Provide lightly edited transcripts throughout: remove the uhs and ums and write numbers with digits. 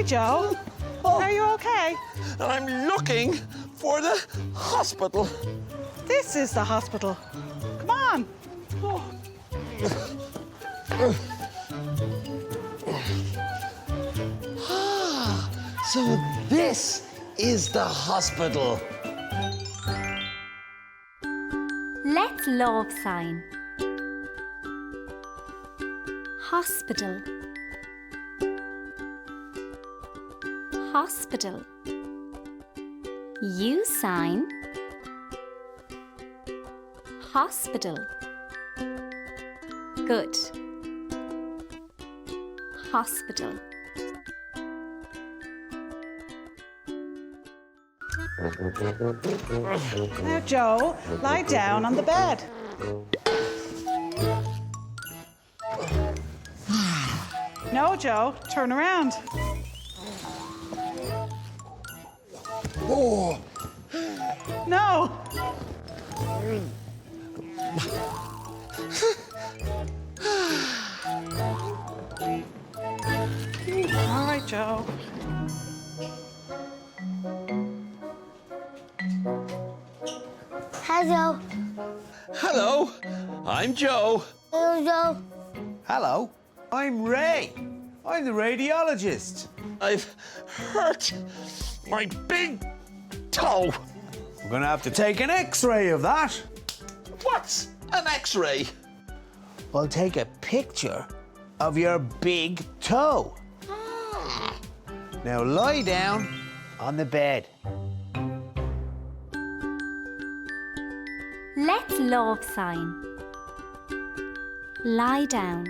Joe. Are you okay? I'm looking for the hospital. This is the hospital. Come on. So this is the hospital. Let's love sign. Hospital. Hospital. U sign. Hospital. Good. Hospital. Now, Joe, lie down on the bed. No, Joe, turn around. Oh, No. All right, Joe. Hello. hello. I'm Joe. Hello. Hello, I'm Ray. I'm the radiologist. I've hurt my big toe. We're gonna have to take an X-ray of that. What's an X-ray? I'll take a picture of your big toe. Now lie down on the bed. Let's love sign. Lie down.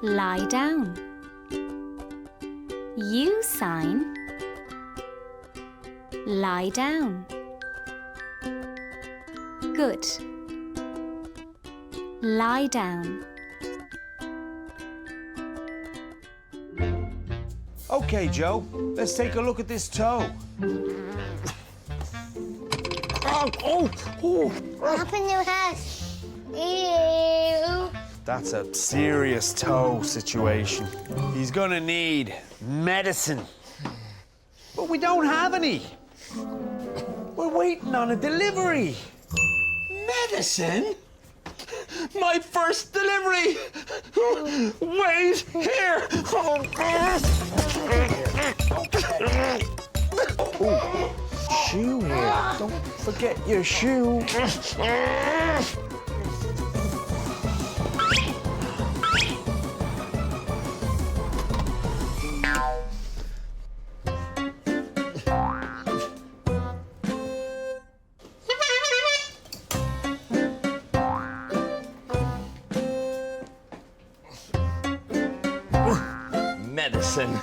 Lie down. U sign. Lie down. Good. Lie down. Okay, Joe, let's take a look at this toe. What happened to your head? Ew. That's a serious toe situation. He's gonna need medicine. But we don't have any. We're waiting on a delivery. Medicine? My first delivery! Wait here! Shoe here. Don't forget your shoe. Medicine.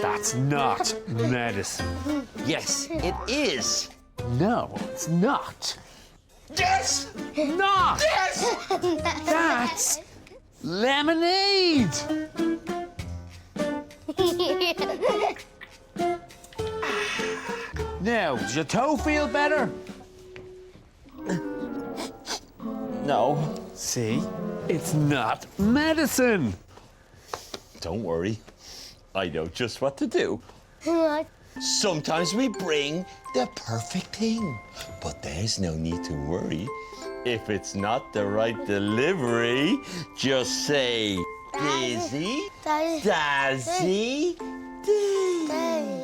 That's not medicine. Yes, it is. No, it's not. Yes! Not! Yes! That's lemonade. Now, does your toe feel better? No. See? It's not medicine. Don't worry. I know just what to do. What? Sometimes we bring the perfect thing, but there's no need to worry. If it's not the right delivery, just say, Dizzy, Dazzy, Daddy.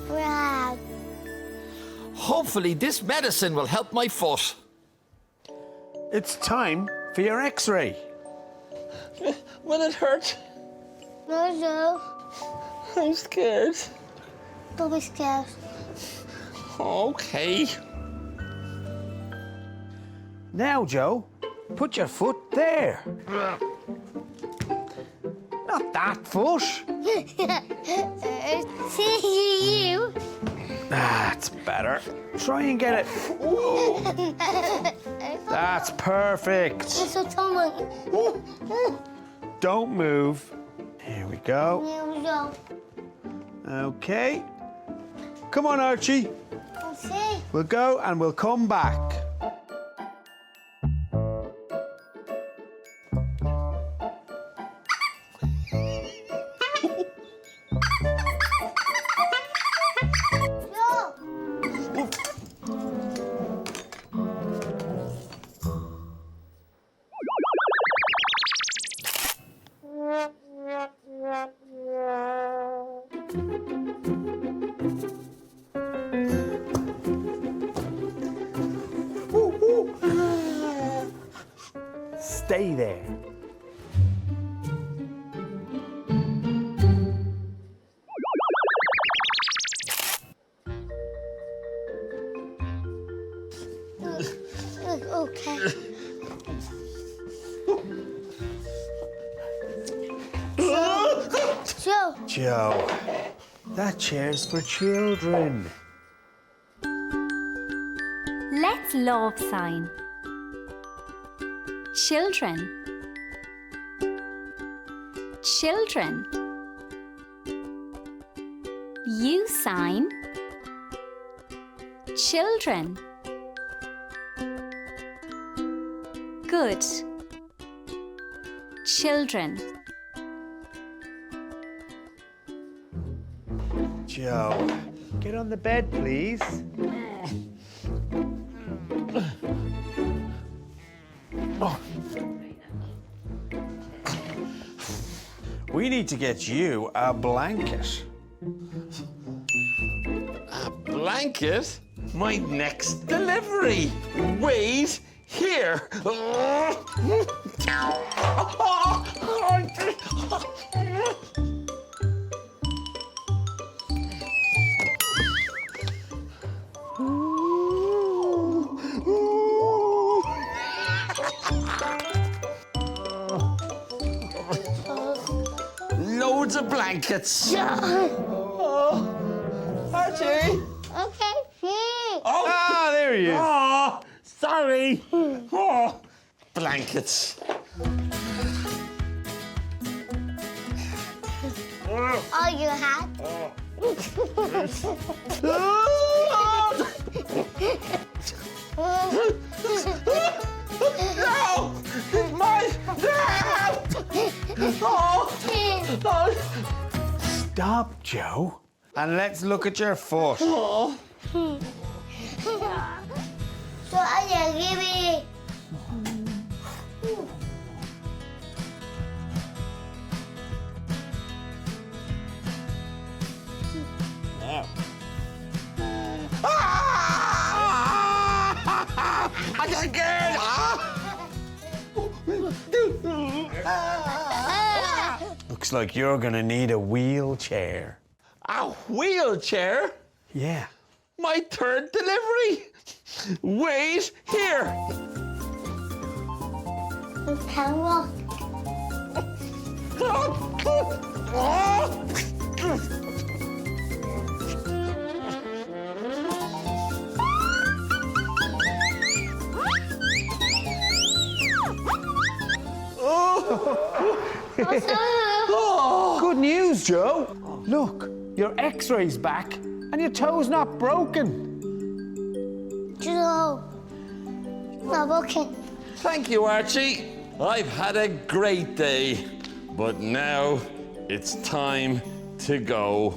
Wow. Hopefully this medicine will help my foot. It's time for your X-ray. Will it hurt? No. I'm scared. Don't be scared. Okay. Now, Joe, put your foot there. Not that foot. See you. That's better. Try and get it. That's perfect. It's a tummy. Don't move. Here we go. Here we go. Okay. Come on, Archie. I'll see. We'll go and we'll come back. Joe. Stay there. Okay. Joe. Joe, that chair's for children. Let's love sign. Children. Children. You sign. Children. Good. Children. Joe, get on the bed, please. Oh. We need to get you a blanket. A blanket? My next delivery. Wait here. Loads of blankets. Archie. Okay. Oh, Ah, there he is. oh, sorry. Oh, blankets. All you had. No! My... No! Stop, Joe. And let's look at your foot. Oh. So I give it. I got scared! Looks like you're gonna need a wheelchair. A wheelchair? Yeah. My third delivery? Wait here! You can walk. Good news, Joe. Look, your x-ray's back and your toe's not broken. Joe. Not walking. Thank you, Archie. I've had a great day, but now it's time to go.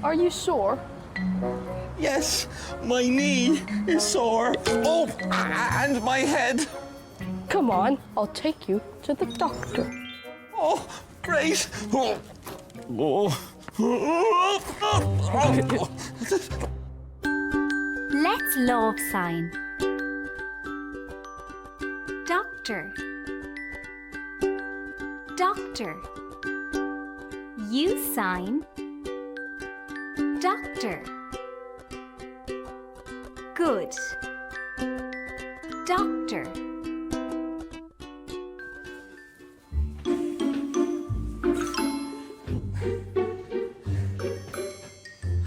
Are you sore? Yes, my knee is sore. Oh, and my head. Come on, I'll take you to the doctor. Oh, great. Oh. Let's love sign. Doctor. Doctor. You sign. Doctor. Good. Doctor.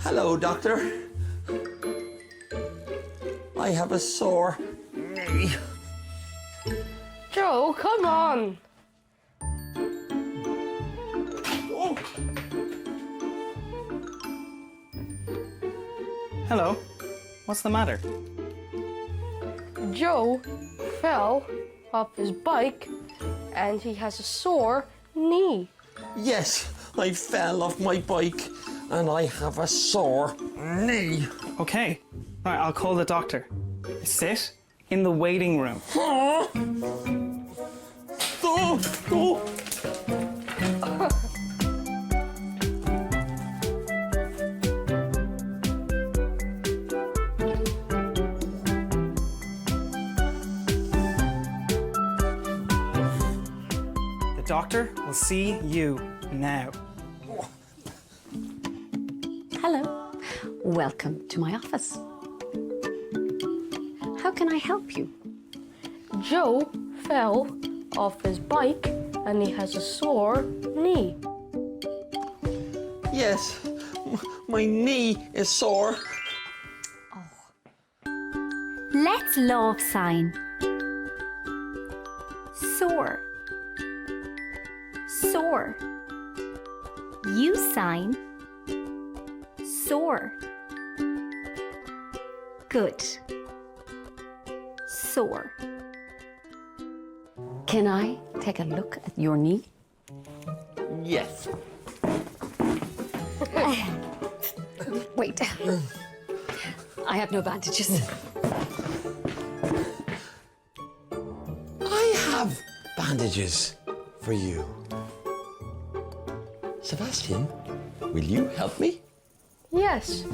Hello, doctor. I have a sore knee. Joe, come on. Oh. Hello. What's the matter? Joe fell off his bike and he has a sore knee. Yes, I fell off my bike and I have a sore knee. Okay. Right, I'll call the doctor. Sit in the waiting room. Oh, oh. The doctor will see you now. Hello. Welcome to my office. How can I help you? Joe fell off his bike and he has a sore knee. Yes, my knee is sore. Let's love sign. Sore. Sore. You sign. Sore. Good. Sore. Can I take a look at your knee? Yes. Wait. I have no bandages. I have bandages for you. Sebastian, will you help me? Yes.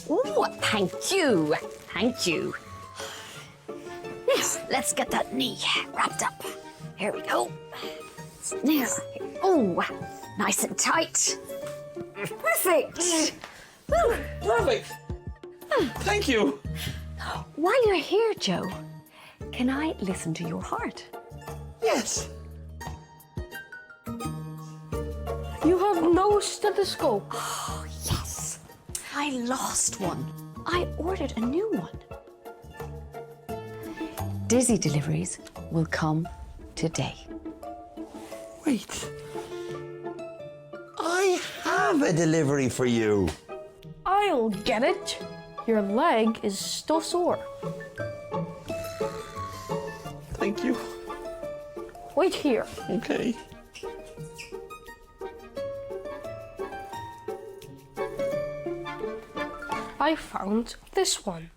Oh, thank you. Thank you. Now, let's get that knee wrapped up. Here we go. Now, oh, nice and tight. Perfect. Perfect. Thank you. While you're here, Joe, can I listen to your heart? Yes. You have no stethoscope. Oh, yes. I lost one. I ordered a new one. Dizzy Deliveries will come today. Wait. I have a delivery for you. I'll get it. Your leg is still sore. Thank you. Wait here. Okay. I found this one.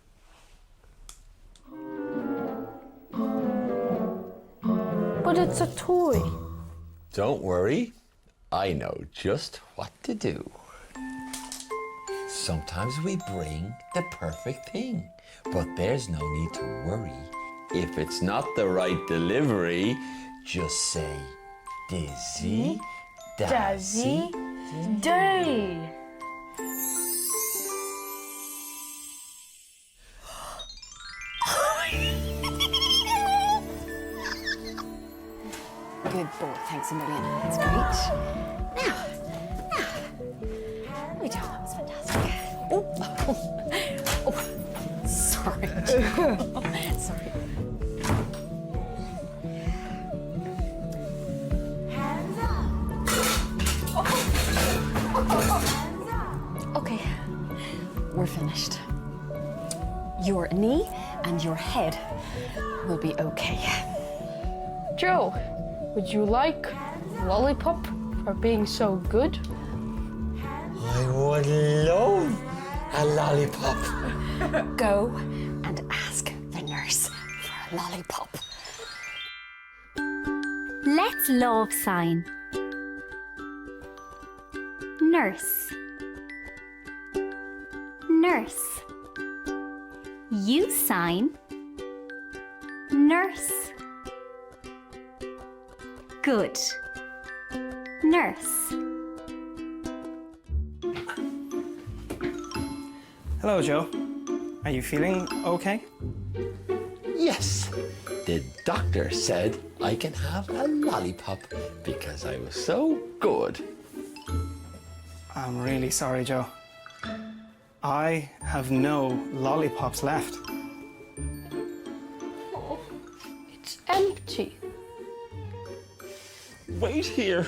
But it's a toy. Don't worry. I know just what to do. Sometimes we bring the perfect thing, but there's no need to worry. If it's not the right delivery, just say Dizzy, Dizzy Day. Good boy, thanks a million. That's great. Now. We do. That was fantastic. Oh, sorry. Sorry. Okay, we're finished. Your knee and your head will be okay. Joe, would you like lollipop for being so good? I would love a lollipop. Go and ask the nurse for a lollipop. Let's love sign. Nurse. Nurse. You sign. Nurse. Good. Nurse. Hello, Joe. Are you feeling okay? Yes. The doctor said I can have a lollipop because I was so good. I'm really sorry, Joe. I have no lollipops left. It's empty. wait here.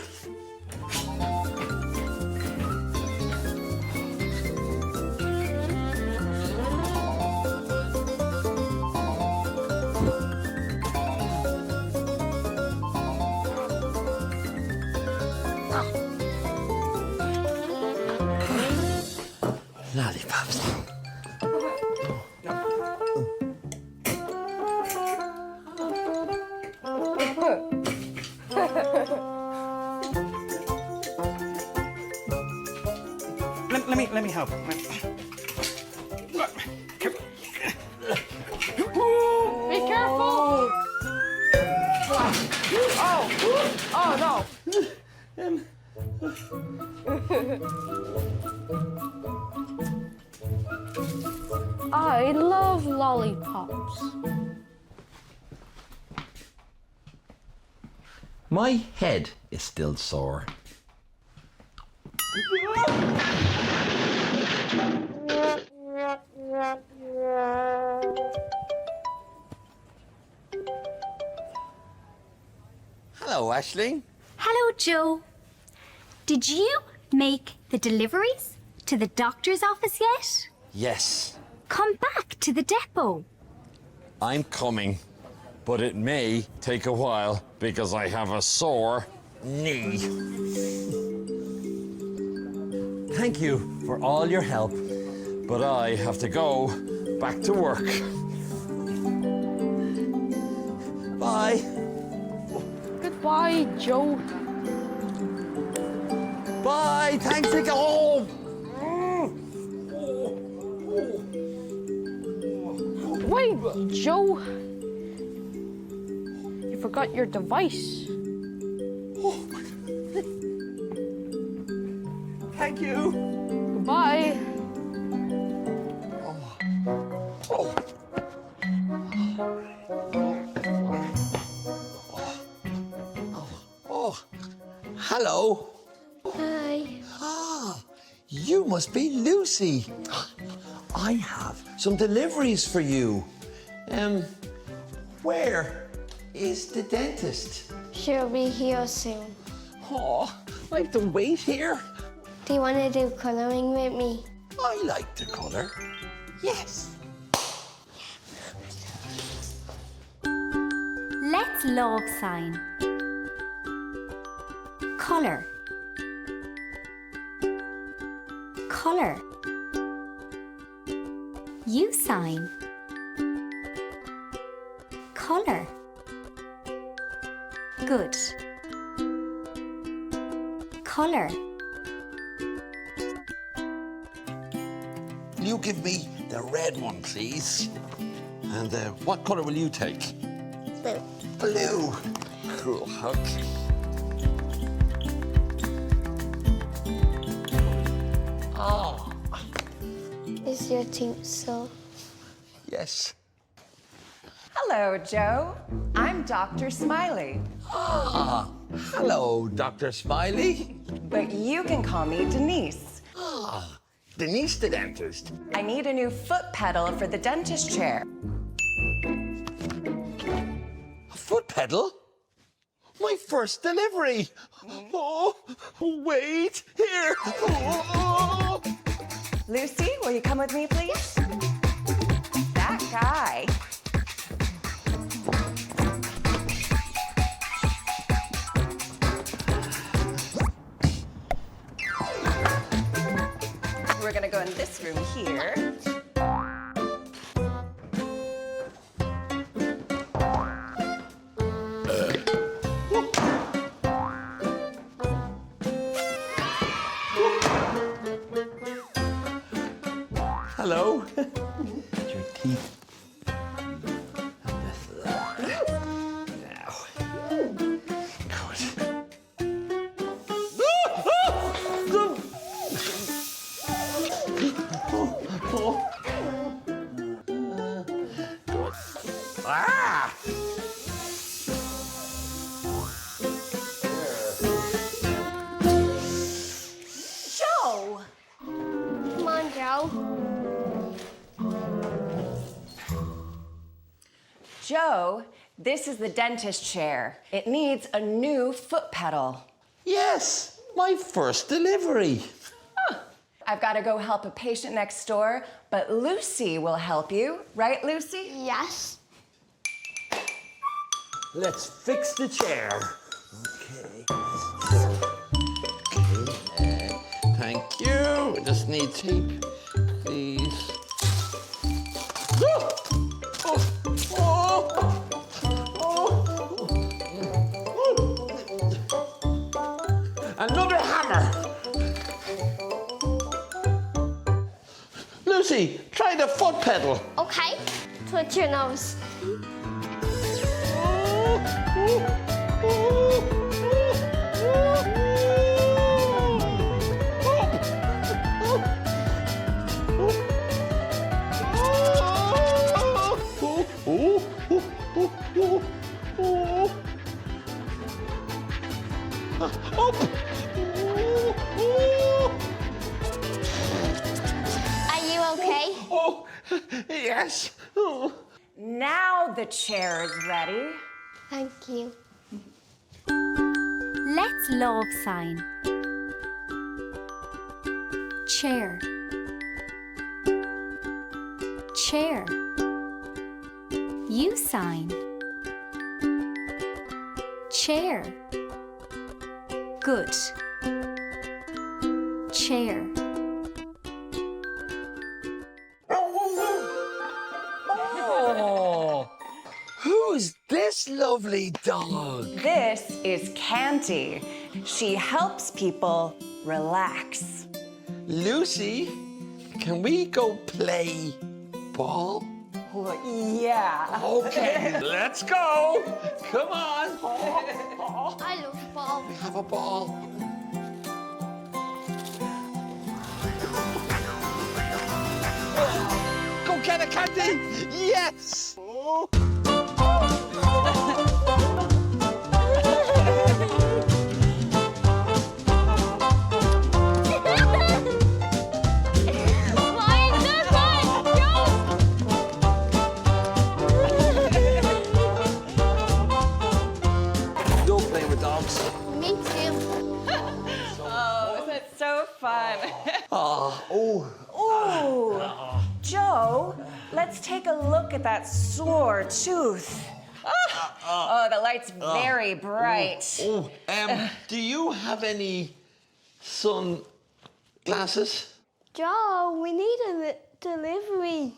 Lollipops. Let me help. Be careful! Oh no! I love lollipops. My head is still sore. Hello, Aisling. Hello, Joe. Did you make the deliveries to the doctor's office yet? Yes, Come back to the depot. I'm coming, but it may take a while because I have a sore knee. Thank you for all your help, but I have to go back to work. Bye. Goodbye, Joe. Bye. Thanks for home. Wait, Joe. You forgot your device. Thank you. Goodbye. Oh, hello. Hi. Ah, you must be Lucy. I have some deliveries for you. Where is the dentist? She'll be here soon. Oh, I have to wait here. Do you want to do coloring with me? I like to colour. Yes. Let's love sign. Color. Color. You sign. Color. Good. Color. Will you give me the red one, please? And what colour will you take? Blue. Blue. Cool. Okay. Oh, Is your tooth sore? yes. Hello, Joe. I'm Dr. Smiley, Ah, hello, Dr. Smiley. but you can call me Denise. Ah, Denise the dentist. I need a new foot pedal for the dentist chair. A foot pedal? My first delivery. Oh, wait here. Oh. Lucy, will you come with me, please? That guy. We're gonna go in this room here. Hello. Your teeth. Now. Good. Ah! Joe! Come on, Joe. Joe, This is the dentist chair. It needs a new foot pedal. Yes, my first delivery. I've got to go help a patient next door, but Lucy will help you. Right, Lucy? Yes. Let's fix the chair. Okay. Thank you. Just need tape, please. Another hammer. Lucy, try the foot pedal. Okay. Twitch your nose. Are you okay? Oh, yes. Oh. Now the chair is ready. Thank you. Let's love sign. Chair. Chair. You sign. Chair. Good. Chair. Oh, who's this lovely dog? This is Canty. She helps people relax. Lucy, can we go play ball? Yeah. Okay, let's go. Come on. I love ball. Have a ball. Go get it, Candy. Yes. You're playing with dogs. Me too. Oh, that's so fun. Oh. Ooh, Joe, let's take a look at that sore tooth. Oh, the light's very bright. Do you have any sunglasses? Joe, we need a delivery.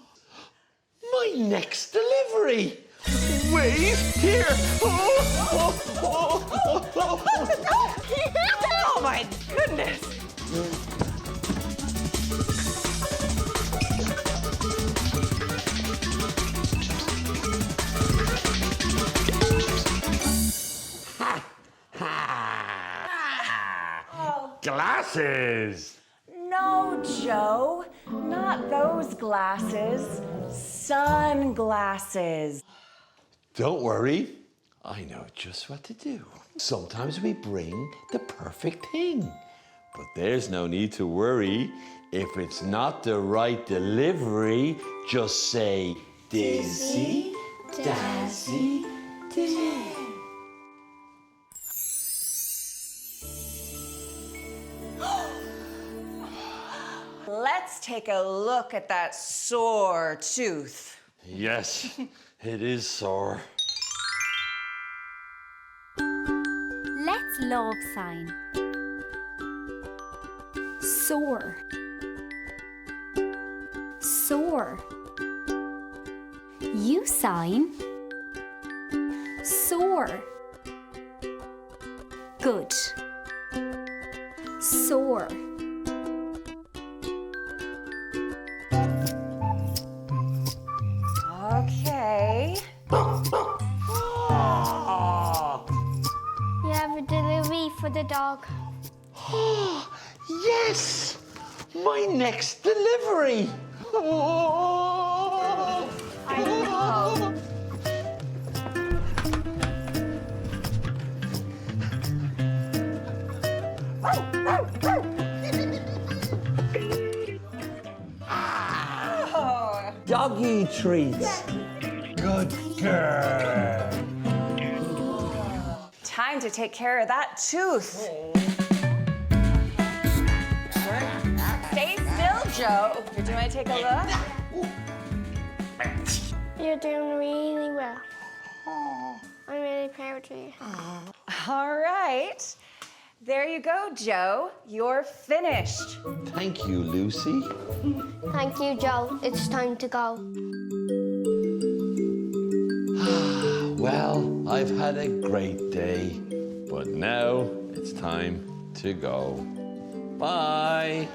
My next delivery. Wait, here. Oh my goodness. Glasses. No, Joe, not those glasses. Sunglasses. Don't worry. I know just what to do. Sometimes we bring the perfect thing. But there's no need to worry. If it's not the right delivery, just say Dizzy, Dazzy, Dizzy. Let's take a look at that sore tooth. Yes, it is sore. Let's love sign. Sore. Sore. You sign. Sore. Good. Sore. Okay. You have a delivery for the dog. Yes! My next delivery! I know. Doggy treats. Good girl. time to take care of that tooth. Stay still, Joe. Do you want to take a look? You're doing really well. I'm really proud of you. All right. There you go, Joe. You're finished. Thank you, Lucy. Thank you, Joe. It's time to go. Well, I've had a great day, but now it's time to go. Bye.